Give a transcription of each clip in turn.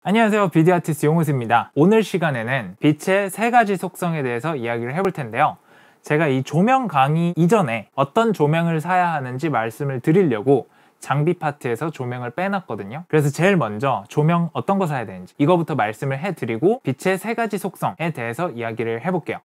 안녕하세요, 비디 아티스트 용우스입니다. 오늘 시간에는 빛의 3가지 속성에 대해서 이야기를 해볼 텐데요. 제가 이 조명 강의 이전에 어떤 조명을 사야 하는지 말씀을 드리려고 장비 파트에서 조명을 빼놨거든요. 그래서 제일 먼저 조명 어떤 거 사야 되는지 이거부터 말씀을 해드리고 빛의 3가지 속성에 대해서 이야기를 해볼게요.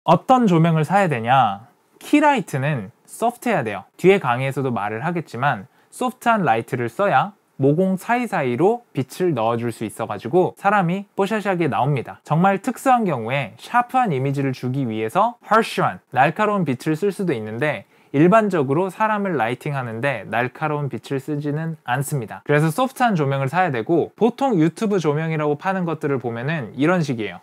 어떤 조명을 사야 되냐? 키라이트는 소프트해야 돼요. 뒤에 강의에서도 말을 하겠지만 소프트한 라이트를 써야 모공 사이사이로 빛을 넣어줄 수 있어가지고 사람이 뽀샤시하게 나옵니다. 정말 특수한 경우에 샤프한 이미지를 주기 위해서 harsh한 날카로운 빛을 쓸 수도 있는데 일반적으로 사람을 라이팅 하는데 날카로운 빛을 쓰지는 않습니다. 그래서 소프트한 조명을 사야 되고, 보통 유튜브 조명이라고 파는 것들을 보면은 이런 식이에요.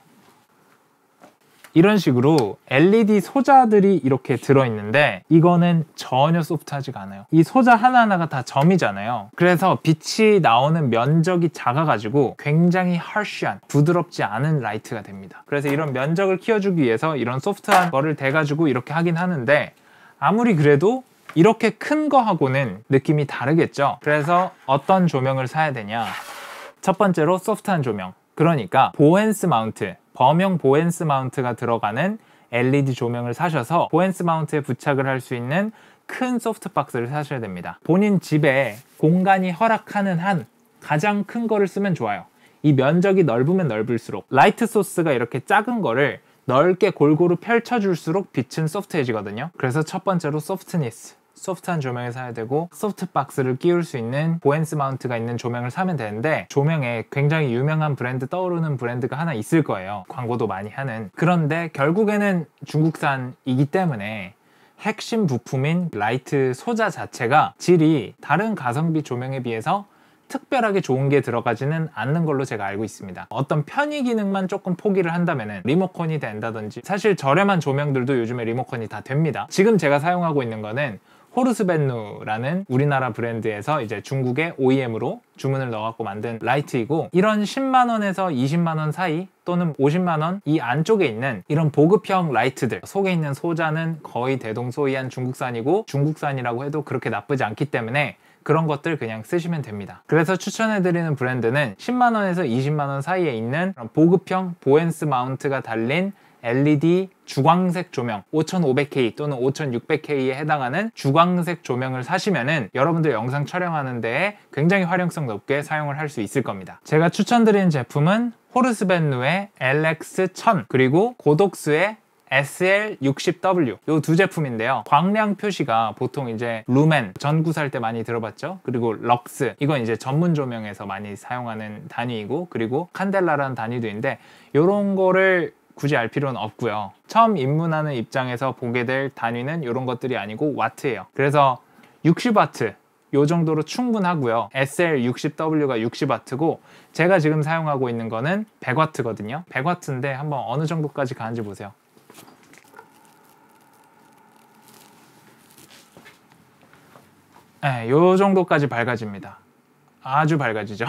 이런 식으로 LED 소자들이 이렇게 들어있는데 이거는 전혀 소프트하지가 않아요. 이 소자 하나하나가 다 점이잖아요. 그래서 빛이 나오는 면적이 작아가지고 굉장히 harsh한, 부드럽지 않은 라이트가 됩니다. 그래서 이런 면적을 키워주기 위해서 이런 소프트한 거를 대가지고 이렇게 하긴 하는데, 아무리 그래도 이렇게 큰 거하고는 느낌이 다르겠죠. 그래서 어떤 조명을 사야 되냐? 첫 번째로 소프트한 조명, 그러니까 보헨스 마운트, 범용 보헨스 마운트가 들어가는 LED 조명을 사셔서 보헨스 마운트에 부착을 할 수 있는 큰 소프트박스를 사셔야 됩니다. 본인 집에 공간이 허락하는 한 가장 큰 거를 쓰면 좋아요. 이 면적이 넓으면 넓을수록, 라이트 소스가 이렇게 작은 거를 넓게 골고루 펼쳐줄수록 빛은 소프트해지거든요. 그래서 첫 번째로 소프트니스, 소프트한 조명을 사야 되고, 소프트박스를 끼울 수 있는 보헨스 마운트가 있는 조명을 사면 되는데, 조명에 굉장히 유명한 브랜드, 떠오르는 브랜드가 하나 있을 거예요. 광고도 많이 하는. 그런데 결국에는 중국산이기 때문에 핵심 부품인 라이트 소자 자체가 질이 다른 가성비 조명에 비해서 특별하게 좋은 게 들어가지는 않는 걸로 제가 알고 있습니다. 어떤 편의 기능만 조금 포기를 한다면은 리모컨이 된다든지, 사실 저렴한 조명들도 요즘에 리모컨이 다 됩니다. 지금 제가 사용하고 있는 거는 호르스벤누라는 우리나라 브랜드에서 이제 중국의 OEM으로 주문을 넣어갖고 만든 라이트이고, 이런 10만원에서 20만원 사이 또는 50만원 이 안쪽에 있는 이런 보급형 라이트들, 속에 있는 소자는 거의 대동소이한 중국산이고, 중국산이라고 해도 그렇게 나쁘지 않기 때문에 그런 것들 그냥 쓰시면 됩니다. 그래서 추천해드리는 브랜드는 10만원에서 20만원 사이에 있는 보급형 보헨스 마운트가 달린 LED 주광색 조명, 5500K 또는 5600K에 해당하는 주광색 조명을 사시면은 여러분들 영상 촬영하는 데에 굉장히 활용성 높게 사용을 할 수 있을 겁니다. 제가 추천드리는 제품은 호르스벤누의 LX1000 그리고 고독스의 SL60W, 요 두 제품인데요. 광량 표시가 보통 이제 루멘, 전구 살 때 많이 들어봤죠? 그리고 럭스, 이건 이제 전문 조명에서 많이 사용하는 단위이고, 그리고 칸델라라는 단위도 있는데 요런 거를 굳이 알 필요는 없고요. 처음 입문하는 입장에서 보게 될 단위는 이런 것들이 아니고 와트예요. 그래서 60와트 요 정도로 충분하고요. SL60W가 60와트고 제가 지금 사용하고 있는 거는 100와트거든요. 100와트인데 한번 어느 정도까지 가는지 보세요. 네, 요 정도까지 밝아집니다. 아주 밝아지죠.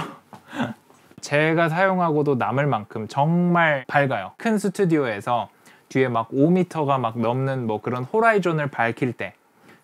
제가 사용하고도 남을 만큼 정말 밝아요. 큰 스튜디오에서 뒤에 막 5m가 막 넘는 뭐 그런 호라이존을 밝힐 때,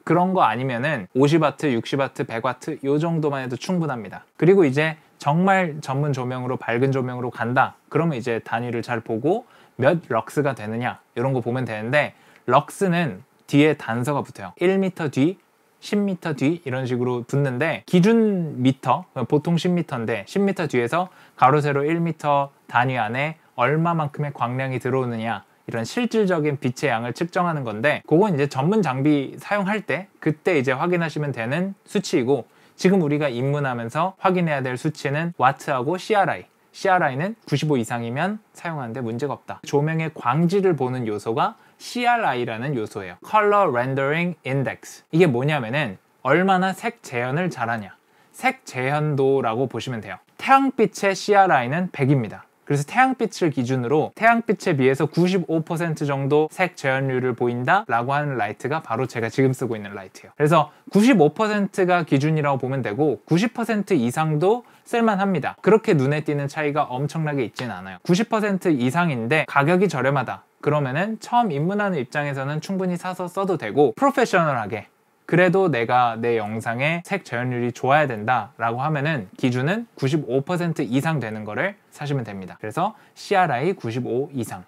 그런 거 아니면은 50와트, 60와트, 100와트 요 정도만 해도 충분합니다. 그리고 이제 정말 전문 조명으로, 밝은 조명으로 간다 그러면 이제 단위를 잘 보고 몇 럭스가 되느냐 이런 거 보면 되는데, 럭스는 뒤에 단서가 붙어요. 1m 뒤, 10m 뒤 이런 식으로 붙는데, 기준 미터, 보통 10m인데 10m 뒤에서 가로 세로 1m 단위 안에 얼마만큼의 광량이 들어오느냐, 이런 실질적인 빛의 양을 측정하는 건데, 그건 이제 전문 장비 사용할 때 그때 이제 확인하시면 되는 수치이고, 지금 우리가 입문하면서 확인해야 될 수치는 와트하고 CRI. CRI는 95 이상이면 사용하는데 문제가 없다. 조명의 광질을 보는 요소가 CRI라는 요소예요. Color Rendering Index. 이게 뭐냐면은 얼마나 색 재현을 잘하냐, 색 재현도라고 보시면 돼요. 태양빛의 CRI는 100입니다. 그래서 태양빛을 기준으로 태양빛에 비해서 95% 정도 색 재현율을 보인다 라고 하는 라이트가 바로 제가 지금 쓰고 있는 라이트예요. 그래서 95%가 기준이라고 보면 되고 90% 이상도 쓸만합니다. 그렇게 눈에 띄는 차이가 엄청나게 있지는 않아요. 90% 이상인데 가격이 저렴하다 그러면은 처음 입문하는 입장에서는 충분히 사서 써도 되고, 프로페셔널하게 그래도 내가 내 영상의 색 재현율이 좋아야 된다 라고 하면은 기준은 95% 이상 되는 거를 사시면 됩니다. 그래서 CRI 95 이상.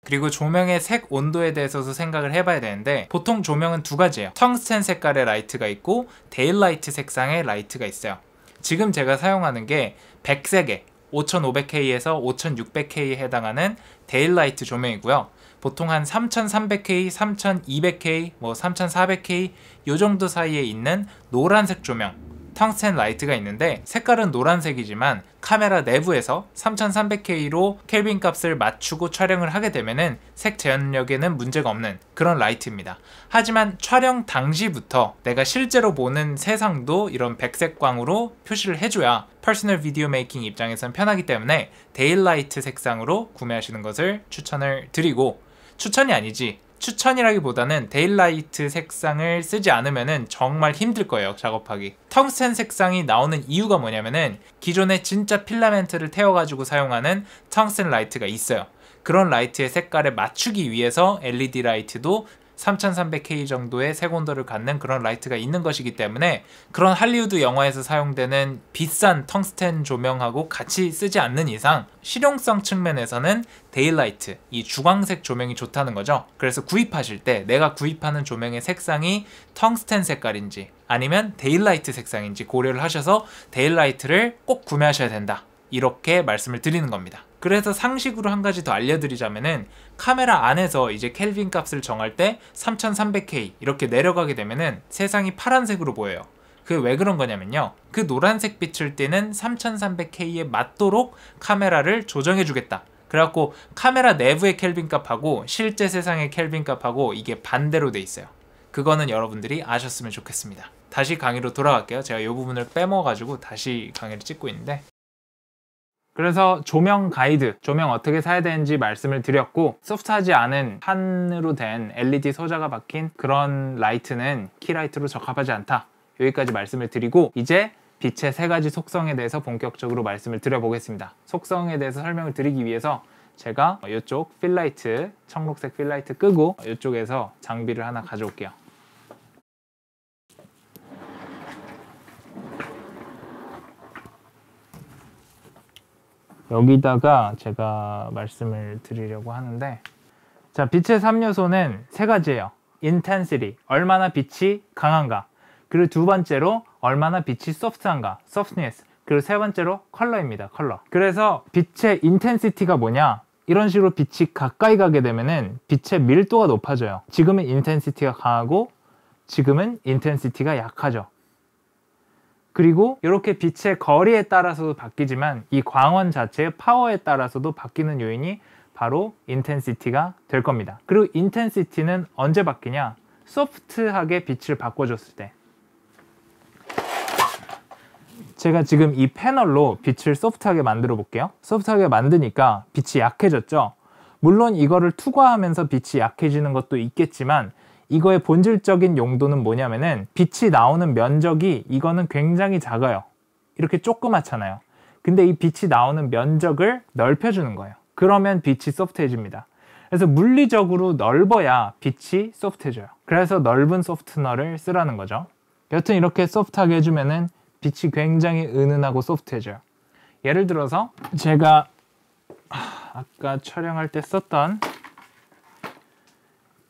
그리고 조명의 색 온도에 대해서도 생각을 해봐야 되는데, 보통 조명은 두 가지예요. 텅스텐 색깔의 라이트가 있고 데일라이트 색상의 라이트가 있어요. 지금 제가 사용하는 게 백색의 5500K에서 5600K에 해당하는 데일라이트 조명이고요. 보통 한 3300K, 3200K, 3400K 요 정도 사이에 있는 노란색 조명, 텅스텐 라이트가 있는데, 색깔은 노란색이지만 카메라 내부에서 3300K로 켈빈 값을 맞추고 촬영을 하게 되면은 색 재현력에는 문제가 없는 그런 라이트입니다. 하지만 촬영 당시부터 내가 실제로 보는 세상도 이런 백색광으로 표시를 해줘야 퍼스널 비디오 메이킹 입장에선 편하기 때문에 데일라이트 색상으로 구매하시는 것을 추천을 드리고, 추천이 아니지, 추천이라기보다는 데일라이트 색상을 쓰지 않으면 정말 힘들 거예요, 작업하기. 텅스텐 색상이 나오는 이유가 뭐냐면은 기존에 진짜 필라멘트를 태워가지고 사용하는 텅스텐 라이트가 있어요. 그런 라이트의 색깔에 맞추기 위해서 LED 라이트도 3300K 정도의 색온도를 갖는 그런 라이트가 있는 것이기 때문에, 그런 할리우드 영화에서 사용되는 비싼 텅스텐 조명하고 같이 쓰지 않는 이상 실용성 측면에서는 데일라이트, 이 주광색 조명이 좋다는 거죠. 그래서 구입하실 때 내가 구입하는 조명의 색상이 텅스텐 색깔인지 아니면 데일라이트 색상인지 고려를 하셔서 데일라이트를 꼭 구매하셔야 된다, 이렇게 말씀을 드리는 겁니다. 그래서 상식으로 한 가지 더 알려드리자면은, 카메라 안에서 이제 켈빈 값을 정할 때 3300K 이렇게 내려가게 되면은 세상이 파란색으로 보여요. 그게 왜 그런 거냐면요, 그 노란색 빛을 띠는 3300K에 맞도록 카메라를 조정해 주겠다. 그래갖고 카메라 내부의 켈빈 값하고 실제 세상의 켈빈 값하고 이게 반대로 돼 있어요. 그거는 여러분들이 아셨으면 좋겠습니다. 다시 강의로 돌아갈게요. 제가 이 부분을 빼먹어가지고 다시 강의를 찍고 있는데, 그래서 조명 가이드, 조명 어떻게 사야 되는지 말씀을 드렸고, 소프트하지 않은 판으로 된 LED 소자가 박힌 그런 라이트는 키라이트로 적합하지 않다, 여기까지 말씀을 드리고, 이제 빛의 세 가지 속성에 대해서 본격적으로 말씀을 드려보겠습니다. 속성에 대해서 설명을 드리기 위해서 제가 이쪽 필라이트, 청록색 필라이트 끄고 이쪽에서 장비를 하나 가져올게요. 여기다가 제가 말씀을 드리려고 하는데, 자, 빛의 3요소는 세 가지예요. intensity, 얼마나 빛이 강한가, 그리고 두 번째로 얼마나 빛이 soft한가, softness, 그리고 세 번째로 컬러입니다. 컬러. 그래서 빛의 intensity가 뭐냐, 이런 식으로 빛이 가까이 가게 되면은 빛의 밀도가 높아져요. 지금은 intensity가 강하고 지금은 intensity가 약하죠. 그리고 이렇게 빛의 거리에 따라서도 바뀌지만 이 광원 자체의 파워에 따라서도 바뀌는 요인이 바로 인텐시티가 될 겁니다. 그리고 인텐시티는 언제 바뀌냐, 소프트하게 빛을 바꿔줬을 때. 제가 지금 이 패널로 빛을 소프트하게 만들어 볼게요. 소프트하게 만드니까 빛이 약해졌죠. 물론 이거를 투과하면서 빛이 약해지는 것도 있겠지만, 이거의 본질적인 용도는 뭐냐면은 빛이 나오는 면적이, 이거는 굉장히 작아요. 이렇게 조그맣잖아요. 근데 이 빛이 나오는 면적을 넓혀주는 거예요. 그러면 빛이 소프트해집니다. 그래서 물리적으로 넓어야 빛이 소프트해져요. 그래서 넓은 소프트너를 쓰라는 거죠. 여튼 이렇게 소프트하게 해주면은 빛이 굉장히 은은하고 소프트해져요. 예를 들어서 제가 아까 촬영할 때 썼던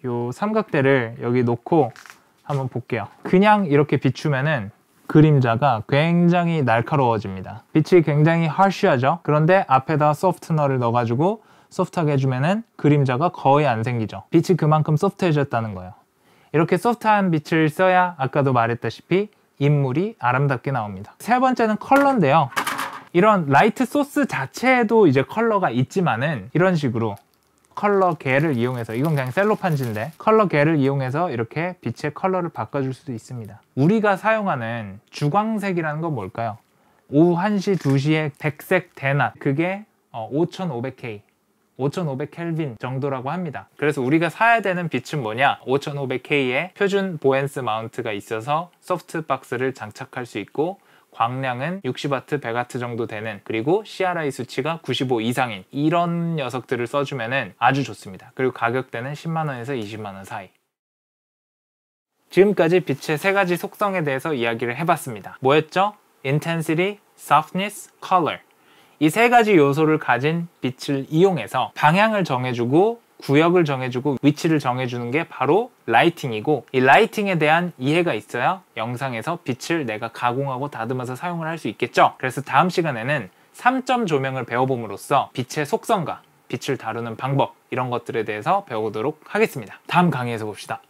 요 삼각대를 여기 놓고 한번 볼게요. 그냥 이렇게 비추면은 그림자가 굉장히 날카로워집니다. 빛이 굉장히 harsh하죠. 그런데 앞에다 소프트너를 넣어가지고 소프트하게 해주면은 그림자가 거의 안 생기죠. 빛이 그만큼 소프트해졌다는 거예요. 이렇게 소프트한 빛을 써야 아까도 말했다시피 인물이 아름답게 나옵니다. 세 번째는 컬러인데요. 이런 라이트 소스 자체에도 이제 컬러가 있지만은, 이런 식으로 컬러 계를 이용해서, 이건 그냥 셀로판지인데 컬러 계를 이용해서 이렇게 빛의 컬러를 바꿔줄 수도 있습니다. 우리가 사용하는 주광색이라는 건 뭘까요? 오후 1시, 2시에 백색 대낮, 그게 5500K, 5500켈빈 정도라고 합니다. 그래서 우리가 사야 되는 빛은 뭐냐, 5500K의 표준 보엔스 마운트가 있어서 소프트 박스를 장착할 수 있고 광량은 60W, 100W 정도 되는, 그리고 CRI 수치가 95 이상인 이런 녀석들을 써주면 아주 좋습니다. 그리고 가격대는 10만원에서 20만원 사이. 지금까지 빛의 세 가지 속성에 대해서 이야기를 해봤습니다. 뭐였죠? Intensity, Softness, Color. 이 세 가지 요소를 가진 빛을 이용해서 방향을 정해주고 구역을 정해주고 위치를 정해주는 게 바로 라이팅이고, 이 라이팅에 대한 이해가 있어야 영상에서 빛을 내가 가공하고 다듬어서 사용을 할 수 있겠죠. 그래서 다음 시간에는 3점 조명을 배워봄으로써 빛의 속성과 빛을 다루는 방법, 이런 것들에 대해서 배워보도록 하겠습니다. 다음 강의에서 봅시다.